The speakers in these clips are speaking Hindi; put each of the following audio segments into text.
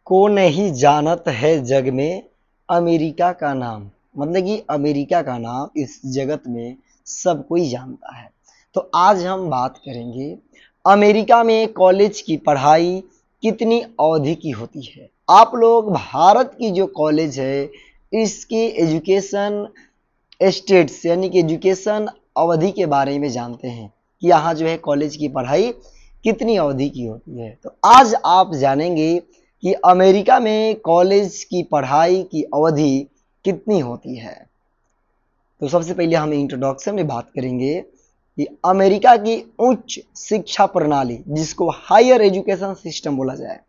को नहीं जानत है जग में अमेरिका का नाम। मतलब कि अमेरिका का नाम इस जगत में सब कोई जानता है। तो आज हम बात करेंगे अमेरिका में कॉलेज की पढ़ाई कितनी अवधि की होती है। आप लोग भारत की जो कॉलेज है इसकी एजुकेशन स्टेट्स यानी कि एजुकेशन अवधि के बारे में जानते हैं कि यहाँ जो है कॉलेज की पढ़ाई कितनी अवधि की होती है। तो आज आप जानेंगे कि अमेरिका में कॉलेज की पढ़ाई की अवधि कितनी होती है। तो सबसे पहले हम इंट्रोडक्शन में बात करेंगे कि अमेरिका की उच्च शिक्षा प्रणाली जिसको हायर एजुकेशन सिस्टम बोला जाए,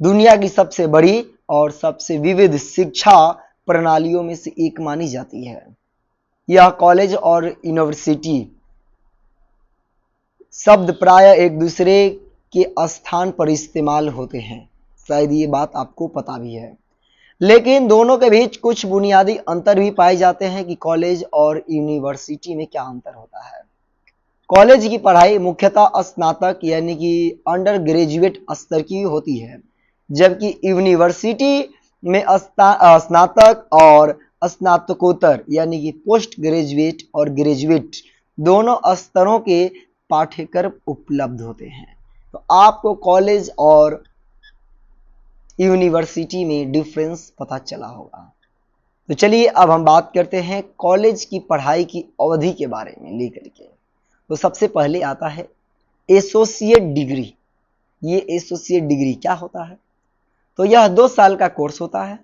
दुनिया की सबसे बड़ी और सबसे विविध शिक्षा प्रणालियों में से एक मानी जाती है। यह कॉलेज और यूनिवर्सिटी शब्द प्राय एक दूसरे के स्थान पर इस्तेमाल होते हैं, शायद ये बात आपको पता भी है। लेकिन दोनों के बीच कुछ बुनियादी अंतर भी पाए जाते हैं कि कॉलेज और यूनिवर्सिटी में क्या अंतर होता है। कॉलेज की पढ़ाई मुख्यतः स्नातक यानी कि अंडर ग्रेजुएट स्तर की होती है, जबकि यूनिवर्सिटी में स्नातक और स्नातकोत्तर यानी कि पोस्ट ग्रेजुएट और ग्रेजुएट दोनों स्तरों के पाठ्यक्रम उपलब्ध होते हैं। तो आपको कॉलेज और यूनिवर्सिटी में डिफरेंस पता चला होगा। तो चलिए अब हम बात करते हैं कॉलेज की पढ़ाई की अवधि के बारे में लेकर के। तो सबसे पहले आता है एसोसिएट डिग्री। ये एसोसिएट डिग्री क्या होता है? तो यह 2 साल का कोर्स होता है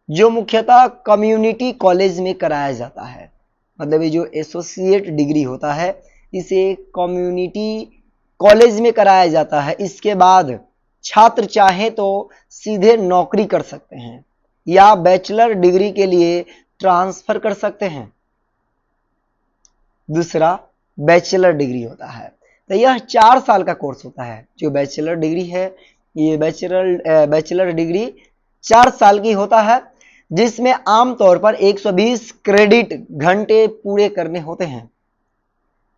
जो मुख्यतः कम्युनिटी कॉलेज में कराया जाता है। मतलब ये जो एसोसिएट डिग्री होता है इसे कम्युनिटी कॉलेज में कराया जाता है। इसके बाद छात्र चाहे तो सीधे नौकरी कर सकते हैं या बैचलर डिग्री के लिए ट्रांसफर कर सकते हैं। दूसरा बैचलर डिग्री होता है। तो यह 4 साल का कोर्स होता है। जो बैचलर डिग्री है ये बैचलर डिग्री 4 साल की होता है, जिसमें आमतौर पर 120 क्रेडिट घंटे पूरे करने होते हैं।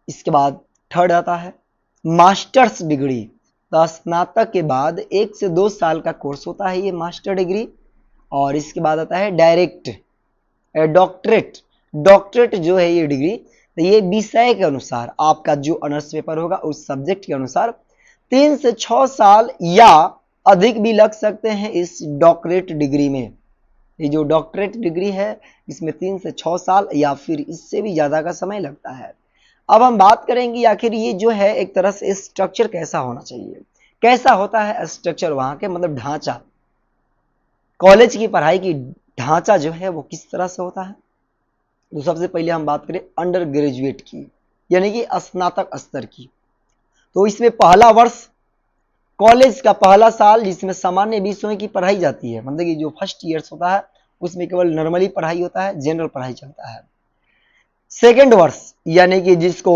इसके बाद थर्ड आता है मास्टर्स डिग्री। तो स्नातक के बाद 1 से 2 साल का कोर्स होता है ये मास्टर डिग्री। और इसके बाद आता है डॉक्टरेट। डॉक्टरेट जो है ये डिग्री, तो ये विषय के अनुसार आपका जो ऑनर्स पेपर होगा उस सब्जेक्ट के अनुसार 3 से 6 साल या अधिक भी लग सकते हैं इस डॉक्टरेट डिग्री में। ये जो डॉक्टरेट डिग्री है इसमें 3 से 6 साल या फिर इससे भी ज़्यादा का समय लगता है। अब हम बात करेंगे आखिर ये जो है एक तरह से स्ट्रक्चर कैसा होना चाहिए, कैसा होता है स्ट्रक्चर वहाँ के, मतलब ढांचा, कॉलेज की पढ़ाई की ढांचा जो है वो किस तरह से होता है। तो सबसे पहले हम बात करें अंडर ग्रेजुएट की यानी कि स्नातक स्तर की। तो इसमें पहला वर्ष कॉलेज का पहला साल जिसमें सामान्य विषयों की पढ़ाई जाती है, मतलब कि जो फर्स्ट ईयर्स होता है उसमें केवल नॉर्मली पढ़ाई होता है, जनरल पढ़ाई चलता है। सेकेंड वर्ष यानी कि जिसको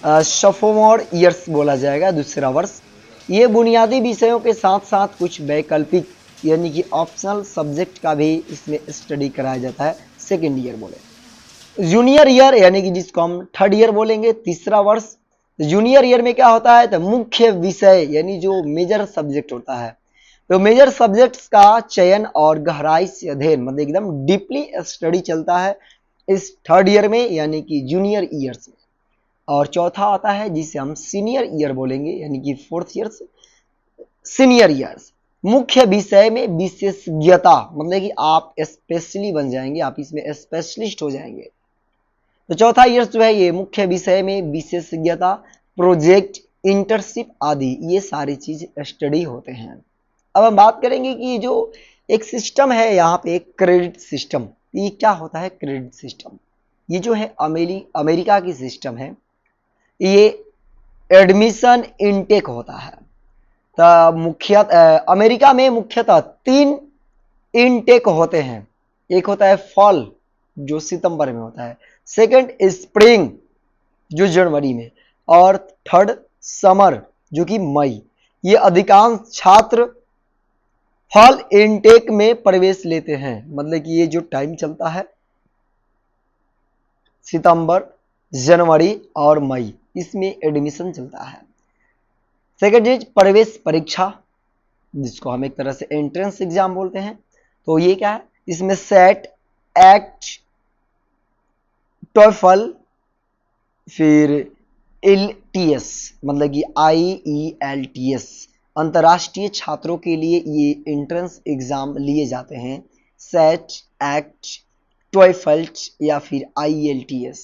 सोफोमोर ईयर्स बोला जाएगा, दूसरा वर्ष, ये बुनियादी विषयों के साथ साथ कुछ वैकल्पिक यानी कि ऑप्शनल सब्जेक्ट का भी इसमें स्टडी कराया जाता है, सेकेंड ईयर बोले। जूनियर ईयर यानी कि जिसको हम थर्ड ईयर बोलेंगे, तीसरा वर्ष। जूनियर ईयर में क्या होता है, तो मुख्य विषय यानी जो मेजर सब्जेक्ट होता है, तो मेजर सब्जेक्ट्स का चयन और गहराई से अध्ययन, मतलब एकदम डीपली स्टडी चलता है इस थर्ड ईयर में यानी कि जूनियर ईयर्स में। और चौथा आता है जिसे हम सीनियर ईयर बोलेंगे यानी कि फोर्थ ईयर से सीनियर ईयर्स। मुख्य विषय में विशेषज्ञता, मतलब कि आप स्पेशली बन जाएंगे, आप इसमें स्पेशलिस्ट हो जाएंगे। तो चौथा ईयर्स जो है ये मुख्य विषय में विशेषज्ञता, प्रोजेक्ट, इंटर्नशिप आदि ये सारी चीज स्टडी होते हैं। अब हम बात करेंगे कि जो एक सिस्टम है यहाँ पे क्रेडिट सिस्टम, ये क्या होता है क्रेडिट सिस्टम। ये जो है अमेरिका की सिस्टम है, ये एडमिशन इनटेक होता है। तो अमेरिका में मुख्यतः 3 इनटेक होते हैं। एक होता है फॉल जो सितंबर में होता है, सेकंड स्प्रिंग जो जनवरी में, और थर्ड समर जो कि मई। ये अधिकांश छात्र फॉल इनटेक में प्रवेश लेते हैं, मतलब कि ये जो टाइम चलता है सितंबर, जनवरी और मई, इसमें एडमिशन चलता है। सेकेंड इज प्रवेश परीक्षा, जिसको हम एक तरह से एंट्रेंस एग्जाम बोलते हैं। तो ये क्या है, इसमें सेट, एक्ट, टॉफल, फिर LTS मतलब कि IELTS अंतर्राष्ट्रीय छात्रों के लिए ये एंट्रेंस एग्जाम लिए जाते हैं, सेट, एक्ट, टॉफल या फिर IELTS।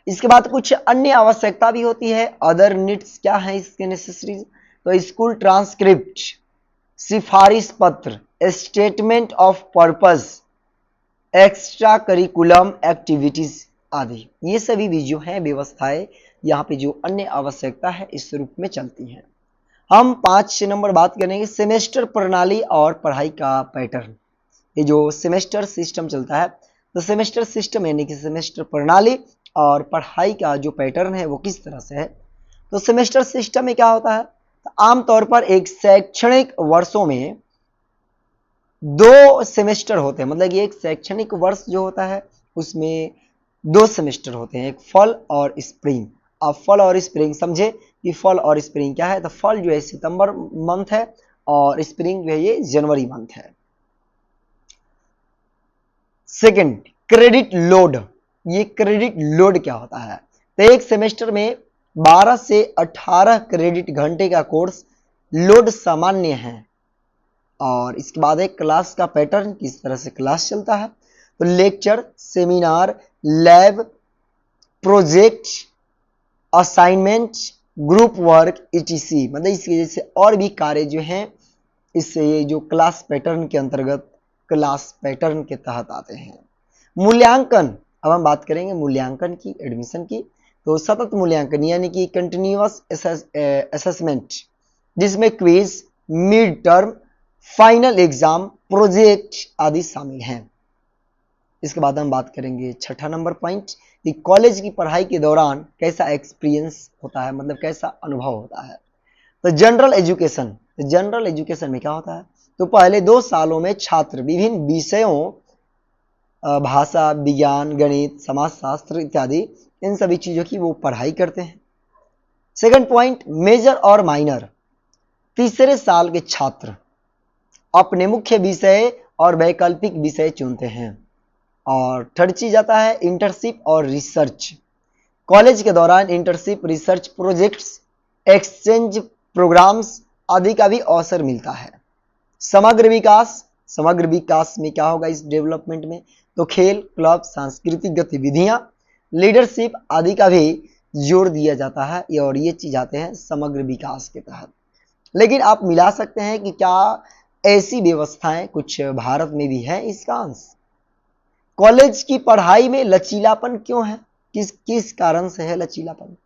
इसके बाद कुछ अन्य आवश्यकता भी होती है, अदर नीड्स क्या है इसके नेसेसरीज, तो स्कूल ट्रांसक्रिप्ट, सिफारिश पत्र, statement of purpose, extra curriculum activities आदि, ये सभी भी जो है व्यवस्थाएं यहाँ पे जो अन्य आवश्यकता है इस रूप में चलती हैं। हम 5 नंबर बात करेंगे सेमेस्टर प्रणाली और पढ़ाई का पैटर्न। ये जो सेमेस्टर सिस्टम चलता है, तो सेमेस्टर सिस्टम यानी कि सेमेस्टर प्रणाली और पढ़ाई का जो पैटर्न है वो किस तरह से है। तो सेमेस्टर सिस्टम में क्या होता है, तो आमतौर पर एक शैक्षणिक वर्षों में 2 सेमेस्टर होते हैं, मतलब एक शैक्षणिक वर्ष जो होता है उसमें 2 सेमेस्टर होते हैं, एक फॉल और स्प्रिंग। अब फॉल और स्प्रिंग समझे कि फॉल और स्प्रिंग क्या है, तो फॉल जो है सितंबर मंथ है और स्प्रिंग जो है ये जनवरी मंथ है। Second, credit load. ये क्रेडिट लोड क्या होता है, तो एक सेमेस्टर में 12 से 18 क्रेडिट घंटे का कोर्स लोड सामान्य है। और इसके बाद एक क्लास का पैटर्न, किस तरह से क्लास चलता है, तो lecture, seminar, lab, project, assignment, group work ETC, मतलब इसकी वजह से और भी कार्य जो हैं इससे ये जो क्लास पैटर्न के अंतर्गत क्लास पैटर्न के तहत आते हैं। मूल्यांकन, अब हम बात करेंगे मूल्यांकन की, एडमिशन की। तो सतत मूल्यांकन यानी कि कंटिन्यूअस असेसमेंट, जिसमें quiz, mid term, final exam, project आदि शामिल हैं। इसके बाद हम बात करेंगे 6ठा नंबर पॉइंट कि कॉलेज की पढ़ाई के दौरान कैसा एक्सपीरियंस होता है, मतलब कैसा अनुभव होता है। तो जनरल एजुकेशन, जनरल एजुकेशन में क्या होता है, तो पहले 2 सालों में छात्र विभिन्न विषयों, भाषा, विज्ञान, गणित, समाजशास्त्र इत्यादि इन सभी चीजों की वो पढ़ाई करते हैं। सेकंड पॉइंट, मेजर और माइनर, तीसरे साल के छात्र अपने मुख्य विषय और वैकल्पिक विषय चुनते हैं। और थर्ड चीज आता है इंटर्नशिप और रिसर्च। कॉलेज के दौरान internship, research projects, exchange programs आदि का भी अवसर मिलता है। समग्र विकास, समग्र विकास में क्या होगा इस डेवलपमेंट में, तो खेल, क्लब, सांस्कृतिक गतिविधियां, लीडरशिप आदि का भी जोर दिया जाता है, और ये चीज आते हैं समग्र विकास के तहत। लेकिन आप मिला सकते हैं कि क्या ऐसी व्यवस्थाएं कुछ भारत में भी है इसका अंश। कॉलेज की पढ़ाई में लचीलापन क्यों है, किस किस कारण से है लचीलापन,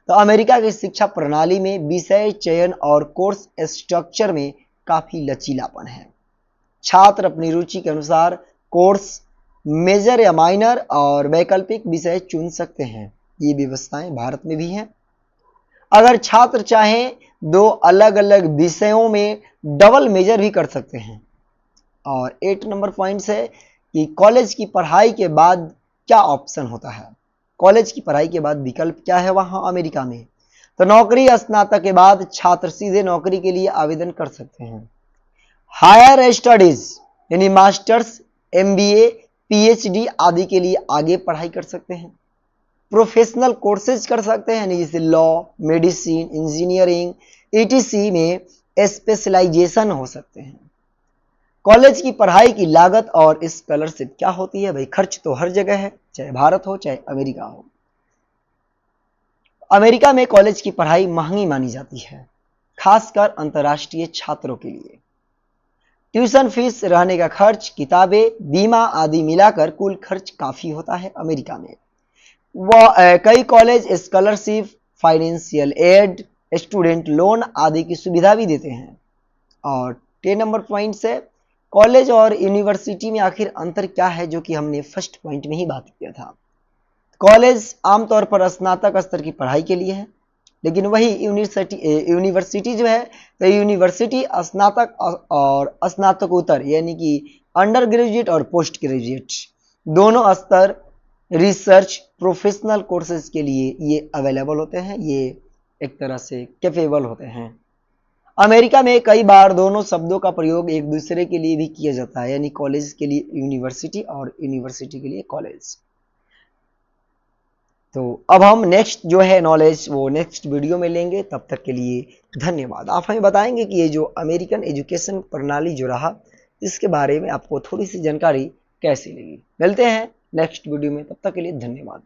तो अमेरिका की शिक्षा प्रणाली में विषय चयन और कोर्स स्ट्रक्चर में काफी लचीलापन है। छात्र अपनी रुचि के अनुसार कोर्स, मेजर या माइनर और वैकल्पिक विषय चुन सकते हैं। ये व्यवस्थाएं भारत में भी हैं। अगर छात्र चाहें 2 अलग अलग विषयों में डबल मेजर भी कर सकते हैं। और 8 नंबर पॉइंट है कि कॉलेज की पढ़ाई के बाद क्या ऑप्शन होता है। कॉलेज की पढ़ाई के बाद विकल्प क्या है वहां अमेरिका में, तो नौकरी, स्नातक के बाद छात्र सीधे नौकरी के लिए आवेदन कर सकते हैं। हायर स्टडीज यानी मास्टर्स, MBA, PhD आदि के लिए आगे पढ़ाई कर सकते हैं। प्रोफेशनल कोर्सेज कर सकते हैं, यानी जैसे लॉ, मेडिसिन, इंजीनियरिंग ETC में स्पेशलाइजेशन हो सकते हैं। कॉलेज की पढ़ाई की लागत और स्कॉलरशिप क्या होती है भाई, खर्च तो हर जगह है, चाहे भारत हो चाहे अमेरिका हो। अमेरिका में कॉलेज की पढ़ाई महंगी मानी जाती है, खासकर अंतर्राष्ट्रीय छात्रों के लिए। ट्यूशन फीस, रहने का खर्च, किताबें, बीमा आदि मिलाकर कुल खर्च काफी होता है अमेरिका में। कई college scholarship, financial aid, student loan आदि की सुविधा भी देते हैं। और 10 नंबर पॉइंट से कॉलेज और यूनिवर्सिटी में आखिर अंतर क्या है, जो कि हमने फर्स्ट पॉइंट में ही बात किया था। कॉलेज आमतौर पर स्नातक स्तर की पढ़ाई के लिए है, लेकिन वही यूनिवर्सिटी जो है, तो यूनिवर्सिटी स्नातक और स्नातकोत्तर यानी कि अंडर ग्रेजुएट और पोस्ट ग्रेजुएट दोनों स्तर, रिसर्च, प्रोफेशनल कोर्सेज के लिए ये अवेलेबल होते हैं, ये एक तरह से कैपेबल होते हैं। अमेरिका में कई बार दोनों शब्दों का प्रयोग एक दूसरे के लिए भी किया जाता है, यानी कॉलेज के लिए यूनिवर्सिटी और यूनिवर्सिटी के लिए कॉलेज। तो अब हम नेक्स्ट जो है नॉलेज वो नेक्स्ट वीडियो में लेंगे। तब तक के लिए धन्यवाद। आप हमें बताएंगे कि ये जो अमेरिकन एजुकेशन प्रणाली जो रहा, इसके बारे में आपको थोड़ी सी जानकारी कैसी लगी। मिलते हैं नेक्स्ट वीडियो में, तब तक के लिए धन्यवाद।